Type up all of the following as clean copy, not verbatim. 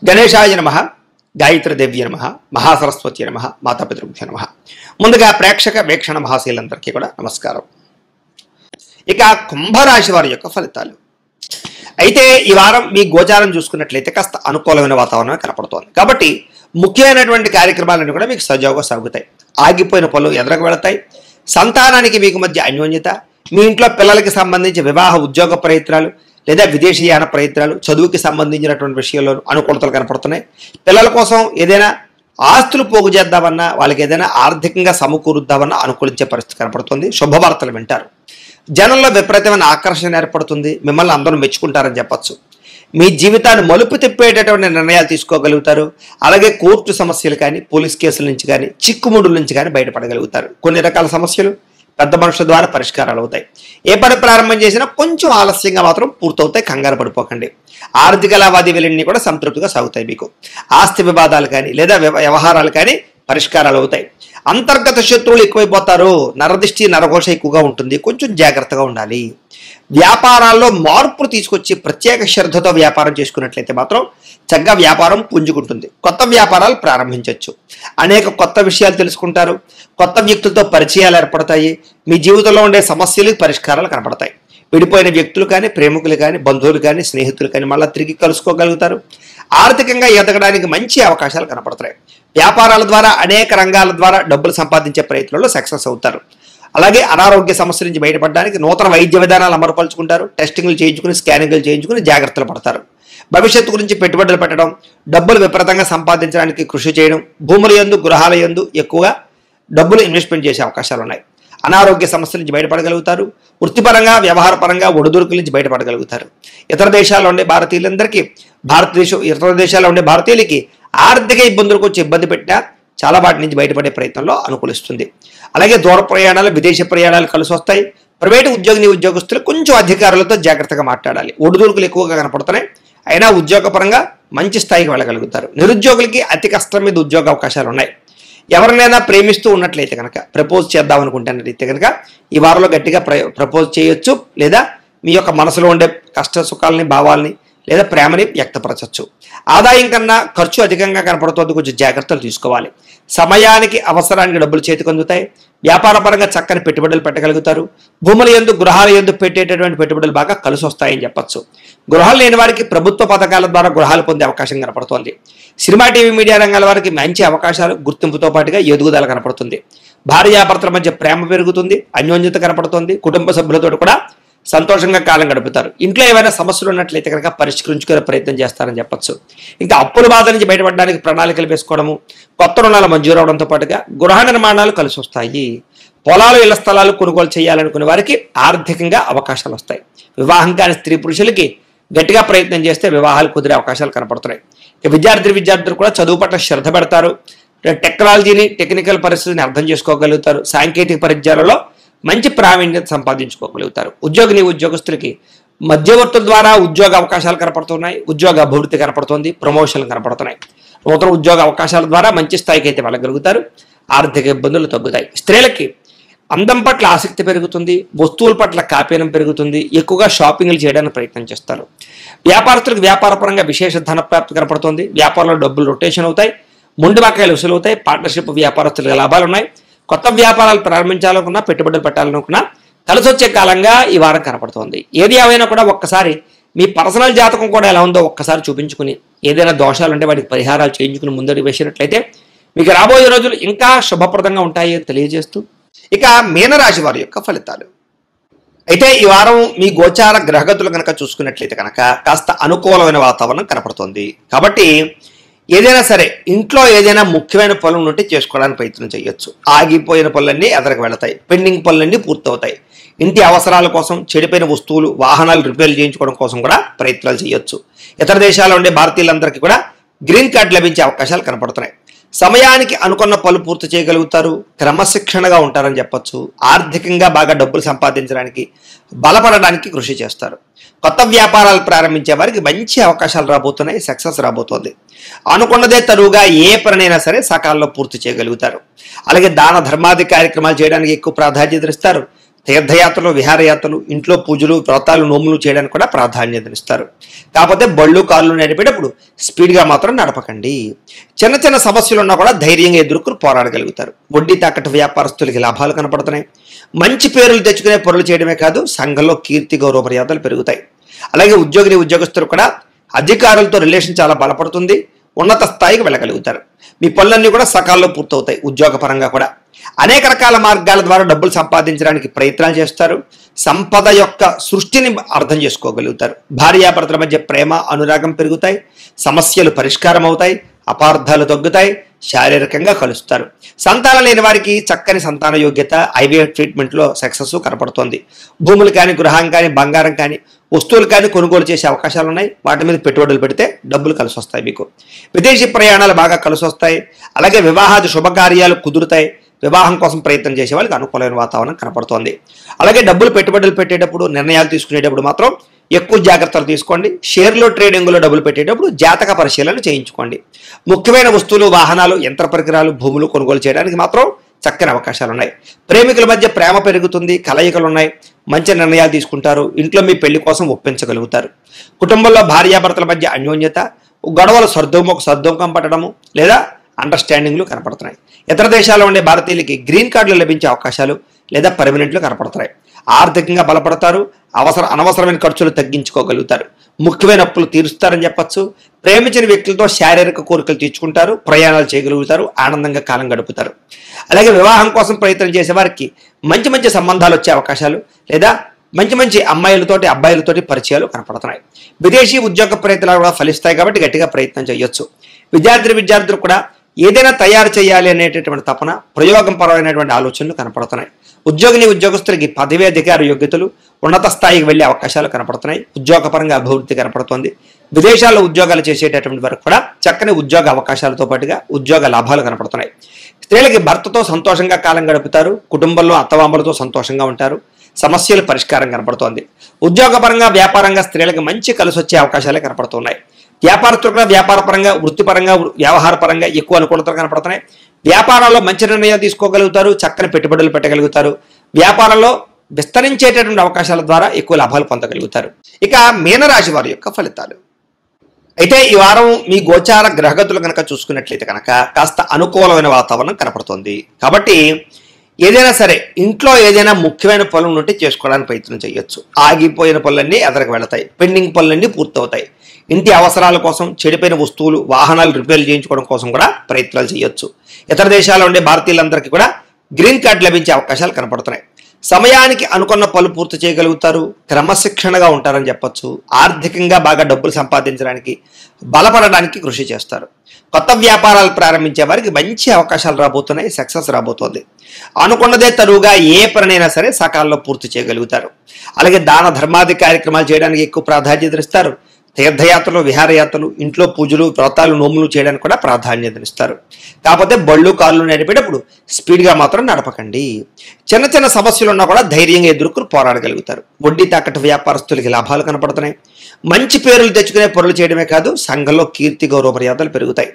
గణేశాయ నమః, గాయత్రీదేవ్య నమః, మహాసరస్వతి నమః, మాతాపితృభ్యో నమః. ముందుగా ప్రేక్షక వీక్షణ మహాశీలందరికీ కూడా నమస్కారం. ఇక కుంభరాశి వారి యొక్క ఫలితాలు. అయితే ఈ వారం మీ గోచారం చూసుకున్నట్లయితే కాస్త అనుకూలమైన వాతావరణం కనపడుతోంది. కాబట్టి ముఖ్యమైనటువంటి కార్యక్రమాలన్నీ కూడా మీకు సజావుగా సాగుతాయి. ఆగిపోయిన పనులు ఎదురకు వెళతాయి. సంతానానికి మీకు మధ్య అన్యోన్యత, మీ ఇంట్లో పిల్లలకి సంబంధించి వివాహ ఉద్యోగ ప్రయత్నాలు లేదా విదేశీయాన ప్రయత్నాలు, చదువుకి సంబంధించినటువంటి విషయాల్లో అనుకూలతలు కనపడుతున్నాయి. పిల్లల కోసం ఏదైనా ఆస్తులు పోగు చేద్దామన్నా, వాళ్ళకి ఏదైనా ఆర్థికంగా సమకూరుద్దామన్నా అనుకూలించే పరిస్థితి కనపడుతుంది. శుభవార్తలు వింటారు. జనంలో విపరీతమైన ఆకర్షణ ఏర్పడుతుంది. మిమ్మల్ని అందరూ మెచ్చుకుంటారని చెప్పచ్చు. మీ జీవితాన్ని మలుపు తిప్పేటటువంటి నిర్ణయాలు తీసుకోగలుగుతారు. అలాగే కోర్టు సమస్యలు కానీ, పోలీస్ కేసుల నుంచి కానీ, చిక్కుముడుల నుంచి కానీ బయటపడగలుగుతారు. కొన్ని రకాల సమస్యలు పెద్ద మనుషుల ద్వారా పరిష్కారాలు అవుతాయి. ఏ పని ప్రారంభం చేసినా కొంచెం ఆలస్యంగా మాత్రం పూర్తవుతాయి. కంగారు పడిపోకండి. ఆర్థిక లావాదేవీలన్నీ కూడా సంతృప్తిగా సాగుతాయి. మీకు ఆస్తి వివాదాలు కానీ లేదా వ్యవహారాలు కానీ పరిష్కారాలు అవుతాయి. అంతర్గత శత్రువులు ఎక్కువైపోతారు. నరదిష్టి నరఘోష ఎక్కువగా ఉంటుంది. కొంచెం జాగ్రత్తగా ఉండాలి. వ్యాపారాల్లో మార్పులు తీసుకొచ్చి ప్రత్యేక శ్రద్ధతో వ్యాపారం చేసుకున్నట్లయితే మాత్రం చక్కగా వ్యాపారం పుంజుకుంటుంది. కొత్త వ్యాపారాలు ప్రారంభించవచ్చు. అనేక కొత్త విషయాలు తెలుసుకుంటారు. కొత్త వ్యక్తులతో పరిచయాలు ఏర్పడతాయి. మీ జీవితంలో ఉండే సమస్యలకు పరిష్కారాలు కనపడతాయి. విడిపోయిన వ్యక్తులు కానీ, ప్రేమికులు కానీ, బంధువులు కానీ, స్నేహితులు కానీ మళ్ళీ తిరిగి కలుసుకోగలుగుతారు. ఆర్థికంగా ఎదగడానికి మంచి అవకాశాలు కనపడతాయి. వ్యాపారాల ద్వారా అనేక రంగాల ద్వారా డబ్బులు సంపాదించే ప్రయత్నంలో సక్సెస్ అవుతారు. అలాగే అనారోగ్య సమస్య నుంచి బయటపడడానికి నూతన వైద్య విధానాలు అమలుపరుచుకుంటారు. టెస్టింగ్లు చేయించుకుని, స్కానింగ్లు చేయించుకుని జాగ్రత్తలు పడతారు. భవిష్యత్తు గురించి పెట్టుబడులు పెట్టడం, డబ్బులు విపరీతంగా సంపాదించడానికి కృషి చేయడం, భూముల యందు, గృహాల యందు ఎక్కువగా డబ్బులు ఇన్వెస్ట్మెంట్ చేసే అవకాశాలు ఉన్నాయి. అనారోగ్య సమస్యల నుంచి బయటపడగలుగుతారు. వృత్తిపరంగా, వ్యవహారపరంగా ఒడిదుడుకుల నుంచి బయటపడగలుగుతారు. ఇతర దేశాల్లో ఉండే భారతీయులందరికీ, ఇతర దేశాల్లో ఉండే భారతీయులకి ఆర్థిక ఇబ్బందులకు వచ్చి ఇబ్బంది పెట్టినా చాలా వాటి నుంచి బయటపడే ప్రయత్నంలో అనుకూలిస్తుంది. అలాగే దూర ప్రయాణాలు, విదేశీ ప్రయాణాలు కలిసి వస్తాయి. ప్రైవేటు ఉద్యోగస్తులు కొంచెం అధికారులతో జాగ్రత్తగా మాట్లాడాలి. ఒడిదుడుకులు ఎక్కువగా కనపడుతున్నాయి. అయినా ఉద్యోగపరంగా మంచి స్థాయికి వెళ్ళగలుగుతారు. నిరుద్యోగులకి అతి కష్టం మీద ఉద్యోగ అవకాశాలు ఉన్నాయి. ఎవరినైనా ప్రేమిస్తూ ఉన్నట్లయితే కనుక, ప్రపోజ్ చేద్దాం అనుకుంటున్నట్లయితే కనుక ఈ వారంలో గట్టిగా ప్రపోజ్ చేయొచ్చు. లేదా మీ యొక్క మనసులో ఉండే కష్ట సుఖాలని, భావాలని లేదా ప్రేమని వ్యక్తపరచవచ్చు. ఆదాయం కన్నా ఖర్చు అధికంగా కనపడుతుంది. కొంచెం జాగ్రత్తలు తీసుకోవాలి. సమయానికి, అవసరానికి డబ్బులు చేతికి అందుతాయి. వ్యాపార పరంగా చక్కని పెట్టుబడులు పెట్టగలుగుతారు. భూముల యందు, గృహాల యందు పెట్టేటటువంటి పెట్టుబడులు బాగా కలిసి వస్తాయని చెప్పచ్చు. గృహాలు లేని వారికి ప్రభుత్వ పథకాల ద్వారా గృహాలు పొందే అవకాశం కనపడుతోంది. సినిమా, టీవీ, మీడియా రంగాల వారికి మంచి అవకాశాలు, గుర్తింపుతో పాటుగా ఎదుగుదల కనపడుతుంది. భార్యాభర్తల మధ్య ప్రేమ పెరుగుతుంది. అన్యోన్యత కనపడుతుంది. కుటుంబ సభ్యులతో కూడా సంతోషంగా కాలం గడుపుతారు. ఇంట్లో ఏమైనా సమస్యలు ఉన్నట్లయితే కనుక పరిష్కరించుకునే ప్రయత్నం చేస్తారని చెప్పచ్చు. ఇంకా అప్పుల బాధ నుంచి బయటపడడానికి ప్రణాళికలు వేసుకోవడము, కొత్త రుణాలు మంజూరు అవడంతో పాటుగా గృహ నిర్మాణాలు కలిసి వస్తాయి. పొలాలు, ఇళ్ల స్థలాలు కొనుగోలు చేయాలనుకునే వారికి ఆర్థికంగా అవకాశాలు వస్తాయి. వివాహం కాని స్త్రీ పురుషులకి గట్టిగా ప్రయత్నం చేస్తే వివాహాలు కుదిరే అవకాశాలు కనపడుతున్నాయి. విద్యార్థులు కూడా చదువు పట్ల శ్రద్ధ పెడతారు. టెక్నాలజీని, టెక్నికల్ పరిస్థితిని అర్థం చేసుకోగలుగుతారు. సాంకేతిక పరిజ్ఞానంలో మంచి ప్రావీణ్యత సంపాదించుకోగలుగుతారు. ఉద్యోగస్తులకి మధ్యవర్తుల ద్వారా ఉద్యోగ అవకాశాలు కనపడుతున్నాయి. ఉద్యోగ అభివృద్ధి కనపడుతుంది. ప్రమోషన్లు కనపడుతున్నాయి. నూతన ఉద్యోగ అవకాశాల ద్వారా మంచి స్థాయికి అయితే వెళ్ళగలుగుతారు. ఆర్థిక ఇబ్బందులు తగ్గుతాయి. స్త్రీలకి అందం పట్ల ఆసక్తి పెరుగుతుంది. వస్తువుల పట్ల కాపీనం పెరుగుతుంది. ఎక్కువగా షాపింగ్లు చేయడానికి ప్రయత్నం చేస్తారు. వ్యాపారస్తులకు వ్యాపారపరంగా విశేష ధన ప్రాప్తి కనపడుతుంది. వ్యాపారంలో డబ్బులు రొటేషన్ అవుతాయి. మొండి బకాయిలు వసూలు అవుతాయి. పార్ట్నర్షిప్ వ్యాపారస్తులకు లాభాలు ఉన్నాయి. కొత్త వ్యాపారాలు ప్రారంభించాలనుకున్నా, పెట్టుబడులు పెట్టాలనుకున్నా కలిసి వచ్చే కాలంగా ఈ వారం కనపడుతోంది. ఏది ఏమైనా కూడా ఒక్కసారి మీ పర్సనల్ జాతకం కూడా ఎలా ఉందో ఒక్కసారి చూపించుకుని, ఏదైనా దోషాలు ఉంటే వాటికి పరిహారాలు చేయించుకుని ముందడి వేసినట్లయితే మీకు రాబోయే రోజులు ఇంకా శుభప్రదంగా ఉంటాయి అని తెలియజేస్తూ, ఇక మీనరాశి వారి యొక్క ఫలితాలు. అయితే ఈ వారం మీ గోచార గ్రహగతులు కనుక చూసుకున్నట్లయితే కనుక కాస్త అనుకూలమైన వాతావరణం కనపడుతుంది. కాబట్టి ఏదైనా సరే ఇంట్లో ఏదైనా ముఖ్యమైన పనులు ఉంటే చేసుకోవడానికి ప్రయత్నం చేయొచ్చు. ఆగిపోయిన పనులన్నీ ఎదరకు వెళతాయి. పెండింగ్ పనులన్నీ పూర్తవుతాయి. ఇంటి అవసరాల కోసం, చెడిపోయిన వస్తువులు, వాహనాలు రిపేర్లు చేయించుకోవడం కోసం కూడా ప్రయత్నాలు చేయొచ్చు. ఇతర దేశాల్లో ఉండే భారతీయులందరికీ కూడా గ్రీన్ కార్డు లభించే అవకాశాలు కనపడుతున్నాయి. సమయానికి అనుకున్న పనులు పూర్తి చేయగలుగుతారు. క్రమశిక్షణగా ఉంటారని చెప్పచ్చు. ఆర్థికంగా బాగా డబ్బులు సంపాదించడానికి, బలపడడానికి కృషి చేస్తారు. కొత్త వ్యాపారాలు ప్రారంభించే వారికి మంచి అవకాశాలు రాబోతున్నాయి. సక్సెస్ రాబోతోంది. అనుకున్నదే తరువుగా ఏ పనైనా సరే సకాలంలో పూర్తి చేయగలుగుతారు. అలాగే దాన ధర్మాది కార్యక్రమాలు చేయడానికి ఎక్కువ ప్రాధాన్యత ఇస్తారు. తీర్థయాత్రలు, విహారయాత్రలు, ఇంట్లో పూజలు, వ్రతాలు, నోములు చేయడానికి కూడా ప్రాధాన్యతనిస్తారు. కాకపోతే బళ్ళు కార్లు నడిపేటప్పుడు స్పీడ్గా మాత్రం నడపకండి. చిన్న చిన్న సమస్యలు ఉన్నా కూడా ధైర్యంగా ఎదుర్కొని పోరాడగలుగుతారు. వడ్డీ తాకట్టు వ్యాపారస్తులకి లాభాలు కనపడుతున్నాయి. మంచి పేర్లు తెచ్చుకునే పనులు చేయడమే కాదు, సంఘంలో కీర్తి గౌరవ మర్యాదలు పెరుగుతాయి. అలాగే ఉద్యోగస్తులు కూడా అధికారులతో రిలేషన్ చాలా బలపడుతుంది. ఉన్నత స్థాయికి వెళ్ళగలుగుతారు. మీ పనులన్నీ కూడా సకాలంలో పూర్తవుతాయి. ఉద్యోగపరంగా కూడా అనేక రకాల మార్గాల ద్వారా డబ్బులు సంపాదించడానికి ప్రయత్నాలు చేస్తారు. సంపద యొక్క సృష్టిని అర్థం చేసుకోగలుగుతారు. భార్యాభర్తల మధ్య ప్రేమ, అనురాగం పెరుగుతాయి. సమస్యలు పరిష్కారం అవుతాయి. అపార్థాలు తగ్గుతాయి. శారీరకంగా కలుస్తారు. సంతానం లేని వారికి చక్కని సంతాన యోగ్యత, ఐవీఎఫ్ ట్రీట్మెంట్లో సక్సెస్ కనపడుతోంది. భూములు కానీ, గృహం కానీ, బంగారం కానీ, వస్తువులు కానీ కొనుగోలు చేసే అవకాశాలు ఉన్నాయి. వాటి మీద పెట్టుబడులు పెడితే డబ్బులు కలిసి వస్తాయి. మీకు విదేశీ ప్రయాణాలు బాగా కలిసి వస్తాయి. అలాగే వివాహాది శుభకార్యాలు కుదురుతాయి. వివాహం కోసం ప్రయత్నం చేసే వాళ్ళకి అనుకూలమైన వాతావరణం కనపడుతోంది. అలాగే డబ్బులు పెట్టుబడులు పెట్టేటప్పుడు, నిర్ణయాలు తీసుకునేటప్పుడు మాత్రం ఎక్కువ జాగ్రత్తలు తీసుకోండి. షేర్లో, ట్రేడింగ్లో డబ్బులు పెట్టేటప్పుడు జాతక పరిశీలన చేయించుకోండి. ముఖ్యమైన వస్తువులు, వాహనాలు, యంత్ర పరికరాలు, భూములు కొనుగోలు చేయడానికి మాత్రం చక్కని అవకాశాలు ఉన్నాయి. ప్రేమికుల మధ్య ప్రేమ పెరుగుతుంది. కలయికలు ఉన్నాయి. మంచి నిర్ణయాలు తీసుకుంటారు. ఇంట్లో మీ పెళ్లి కోసం ఒప్పించగలుగుతారు. కుటుంబంలో భార్యాభర్తల మధ్య అన్యోన్యత, గొడవలు సర్దుముఖం పట్టడము లేదా అండర్స్టాండింగ్లు కనపడుతున్నాయి. ఇతర దేశాల్లో ఉండే భారతీయులకి గ్రీన్ కార్డులు లభించే అవకాశాలు లేదా పర్మనెంట్లు కనపడుతున్నాయి. ఆర్థికంగా బలపడతారు. అనవసరమైన ఖర్చులు తగ్గించుకోగలుగుతారు. ముఖ్యమైన అప్పులు తీరుస్తారని చెప్పచ్చు. ప్రేమించిన వ్యక్తులతో శారీరక కోరికలు తీర్చుకుంటారు. ప్రయాణాలు చేయగలుగుతారు. ఆనందంగా కాలం గడుపుతారు. అలాగే వివాహం కోసం ప్రయత్నం చేసే వారికి మంచి మంచి సంబంధాలు వచ్చే అవకాశాలు లేదా మంచి అమ్మాయిలతోటి, అబ్బాయిలతోటి పరిచయాలు కనపడుతున్నాయి. విదేశీ ఉద్యోగ ప్రయత్నాలు కూడా ఫలిస్తాయి కాబట్టి గట్టిగా ప్రయత్నం చేయొచ్చు. విద్యార్థులు కూడా ఏదైనా తయారు చేయాలి అనేటటువంటి తపన, ప్రయోగపరమైనటువంటి ఆలోచనలు కనపడుతున్నాయి. ఉద్యోగస్తులకి పదవి, అధికార యోగ్యతలు, ఉన్నత స్థాయికి వెళ్లే అవకాశాలు కనపడుతున్నాయి. ఉద్యోగపరంగా అభివృద్ధి కనపడుతోంది. విదేశాల్లో ఉద్యోగాలు చేసేటటువంటి వరకు కూడా చక్కని ఉద్యోగ అవకాశాలతో పాటుగా ఉద్యోగ లాభాలు కనపడుతున్నాయి. స్త్రీలకి భర్తతో సంతోషంగా కాలం గడుపుతారు. కుటుంబంలో అత్తమామలతో సంతోషంగా ఉంటారు. సమస్యలు పరిష్కారం కనపడుతోంది. ఉద్యోగపరంగా, వ్యాపారంగా స్త్రీలకు మంచి కలిసి వచ్చే అవకాశాలే కనపడుతున్నాయి. వ్యాపారస్తులు కూడా వ్యాపారపరంగా, వృత్తిపరంగా, వ్యవహారపరంగా ఎక్కువ అనుకూలతలు కనపడుతున్నాయి. వ్యాపారాల్లో మంచి నిర్ణయాలు తీసుకోగలుగుతారు. చక్కని పెట్టుబడులు పెట్టగలుగుతారు. వ్యాపారంలో విస్తరించేటటువంటి అవకాశాల ద్వారా ఎక్కువ లాభాలు పొందగలుగుతారు. ఇక మీనరాశి వారి యొక్క ఫలితాలు. అయితే ఈ వారం మీ గోచార గ్రహగతులు కనుక చూసుకున్నట్లయితే కనుక కాస్త అనుకూలమైన వాతావరణం కనపడుతుంది. కాబట్టి ఏదైనా సరే ఇంట్లో ఏదైనా ముఖ్యమైన పనులు ఉంటే చేసుకోవడానికి ప్రయత్నం చేయొచ్చు. ఆగిపోయిన పనులన్నీ ఎదరకు వెళతాయి. పెండింగ్ పనులన్నీ పూర్తవుతాయి. ఇంటి అవసరాల కోసం, చెడిపోయిన వస్తువులు, వాహనాలు రిపేర్లు చేయించుకోవడం కోసం కూడా ప్రయత్నాలు చేయొచ్చు. ఇతర దేశాల్లో ఉండే భారతీయులందరికీ కూడా గ్రీన్ కార్డు లభించే అవకాశాలు కనపడుతున్నాయి. సమయానికి అనుకున్న పనులు పూర్తి చేయగలుగుతారు. క్రమశిక్షణగా ఉంటారని చెప్పొచ్చు. ఆర్థికంగా బాగా డబ్బులు సంపాదించడానికి, బలపడడానికి కృషి చేస్తారు. కొత్త వ్యాపారాలు ప్రారంభించే వారికి మంచి అవకాశాలు రాబోతున్నాయి. సక్సెస్ రాబోతోంది. అనుకున్నదే తరువుగా ఏ పనైనా సరే సకాలంలో పూర్తి చేయగలుగుతారు. అలాగే దాన ధర్మాది కార్యక్రమాలు చేయడానికి ఎక్కువ ప్రాధాన్యతనిస్తారు. తీర్థయాత్రలు, విహారయాత్రలు, ఇంట్లో పూజలు, వ్రతాలు, నోములు చేయడానికి కూడా ప్రాధాన్యతనిస్తారు. కాకపోతే బళ్ళు కార్లు నడిపేటప్పుడు స్పీడ్గా మాత్రం నడపకండి. చిన్న చిన్న సమస్యలు ఉన్నా కూడా ధైర్యంగా ఎదుర్కొని పోరాడగలుగుతారు. వడ్డీ తాకట్టు వ్యాపారస్తులకి లాభాలు కనపడుతున్నాయి. మంచి పేర్లు తెచ్చుకునే పనులు చేయడమే కాదు, సంఘంలో కీర్తి గౌరవ మర్యాదలు పెరుగుతాయి.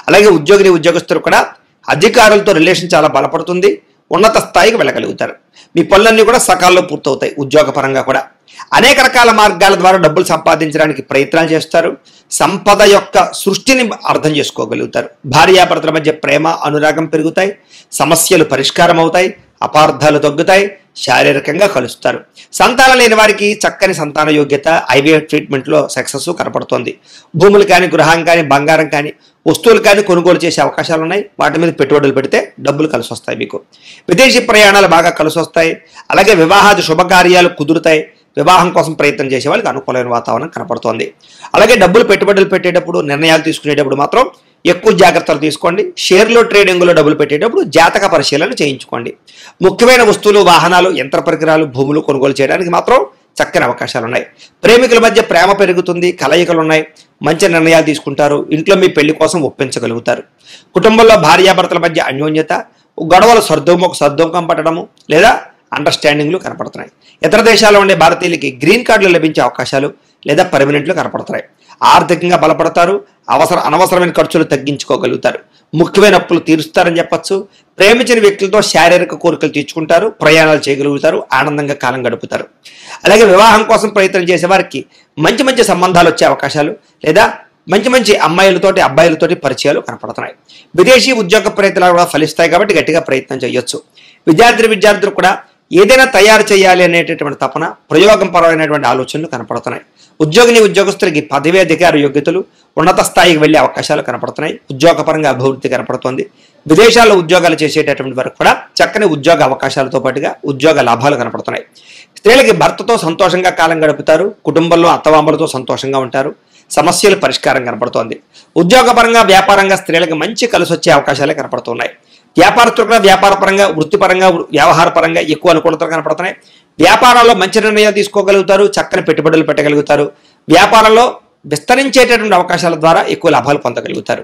అలాగే ఉద్యోగస్తులు కూడా అధికారులతో రిలేషన్ చాలా బలపడుతుంది. ఉన్నత స్థాయికి వెళ్ళగలుగుతారు. మీ పనులన్నీ కూడా సకాలంలో పూర్తవుతాయి. ఉద్యోగపరంగా కూడా అనేక రకాల మార్గాల ద్వారా డబ్బులు సంపాదించడానికి ప్రయత్నాలు చేస్తారు. సంపద యొక్క సృష్టిని అర్థం చేసుకోగలుగుతారు. భార్యాభర్తల మధ్య ప్రేమ, అనురాగం పెరుగుతాయి. సమస్యలు పరిష్కారం అవుతాయి. అపార్థాలు తగ్గుతాయి. శారీరకంగా కలుస్తారు. సంతానం లేని వారికి చక్కని సంతాన యోగ్యత, ఐవీఎఫ్ ట్రీట్మెంట్లో సక్సెస్ కనపడుతోంది. భూములు కానీ, గృహం కానీ, బంగారం కానీ, వస్తువులు కానీ కొనుగోలు చేసే అవకాశాలు ఉన్నాయి. వాటి మీద పెట్టుబడులు పెడితే డబ్బులు కలిసి వస్తాయి. మీకు విదేశీ ప్రయాణాలు బాగా కలిసి వస్తాయి. అలాగే వివాహాది శుభకార్యాలు కుదురుతాయి. వివాహం కోసం ప్రయత్నం చేసే వాళ్ళకి అనుకూలమైన వాతావరణం కనపడుతోంది. అలాగే డబ్బులు పెట్టుబడులు పెట్టేటప్పుడు, నిర్ణయాలు తీసుకునేటప్పుడు మాత్రం ఎక్కువ జాగ్రత్తలు తీసుకోండి. షేర్లో, ట్రేడింగ్లో డబ్బులు పెట్టేటప్పుడు జాతక పరిశీలన చేయించుకోండి. ముఖ్యమైన వస్తువులు, వాహనాలు, యంత్ర పరికరాలు, భూములు కొనుగోలు చేయడానికి మాత్రం చక్కని అవకాశాలు ఉన్నాయి. ప్రేమికుల మధ్య ప్రేమ పెరుగుతుంది. కలయికలు ఉన్నాయి. మంచి నిర్ణయాలు తీసుకుంటారు. ఇంట్లో మీ పెళ్లి కోసం ఒప్పించగలుగుతారు. కుటుంబంలో భార్యాభర్తల మధ్య అన్యోన్యత, గొడవలు సర్దుముఖం పట్టడము లేదా అండర్స్టాండింగ్లు కనపడుతున్నాయి. ఇతర దేశాల్లో ఉండే భారతీయులకి గ్రీన్ కార్డులు లభించే అవకాశాలు లేదా పర్మనెంట్లు కనపడుతున్నాయి. ఆర్థికంగా బలపడతారు, అనవసరమైన ఖర్చులు తగ్గించుకోగలుగుతారు, ముఖ్యమైన అప్పులు తీరుస్తారని చెప్పచ్చు. ప్రేమించిన వ్యక్తులతో శారీరక కోరికలు తీర్చుకుంటారు, ప్రయాణాలు చేయగలుగుతారు, ఆనందంగా కాలం గడుపుతారు. అలాగే వివాహం కోసం ప్రయత్నం చేసే వారికి మంచి మంచి సంబంధాలు వచ్చే అవకాశాలు లేదా మంచి మంచి అమ్మాయిలతోటి అబ్బాయిలతోటి పరిచయాలు కనపడుతున్నాయి. విదేశీ ఉద్యోగ ప్రయత్నాలు కూడా ఫలిస్తాయి కాబట్టి గట్టిగా ప్రయత్నం చేయొచ్చు. విద్యార్థులు కూడా ఏదైనా తయారు చేయాలి అనేటటువంటి తపన, ప్రయోగం పరమైనటువంటి ఆలోచనలు కనపడుతున్నాయి. ఉద్యోగస్తులకి పదవి అధికార యోగ్యతలు, ఉన్నత స్థాయికి వెళ్లే అవకాశాలు కనపడుతున్నాయి. ఉద్యోగపరంగా అభివృద్ధి కనపడుతోంది. విదేశాల్లో ఉద్యోగాలు చేసేటటువంటి వరకు కూడా చక్కని ఉద్యోగ అవకాశాలతో పాటుగా ఉద్యోగ లాభాలు కనపడుతున్నాయి. స్త్రీలకి భర్తతో సంతోషంగా కాలం గడుపుతారు, కుటుంబంలో అత్తమామలతో సంతోషంగా ఉంటారు, సమస్యల పరిష్కారం కనపడుతోంది. ఉద్యోగపరంగా వ్యాపారంగా స్త్రీలకు మంచి కలిసి వచ్చే అవకాశాలే కనపడుతున్నాయి. వ్యాపారస్తులు కూడా వ్యాపారపరంగా, వృత్తిపరంగా, వ్యవహారపరంగా ఎక్కువ అనుకూలతలు కనపడుతున్నాయి. వ్యాపారాల్లో మంచి నిర్ణయాలు తీసుకోగలుగుతారు, చక్కని పెట్టుబడులు పెట్టగలుగుతారు. వ్యాపారంలో విస్తరించేటటువంటి అవకాశాల ద్వారా ఎక్కువ లాభాలు పొందగలుగుతారు.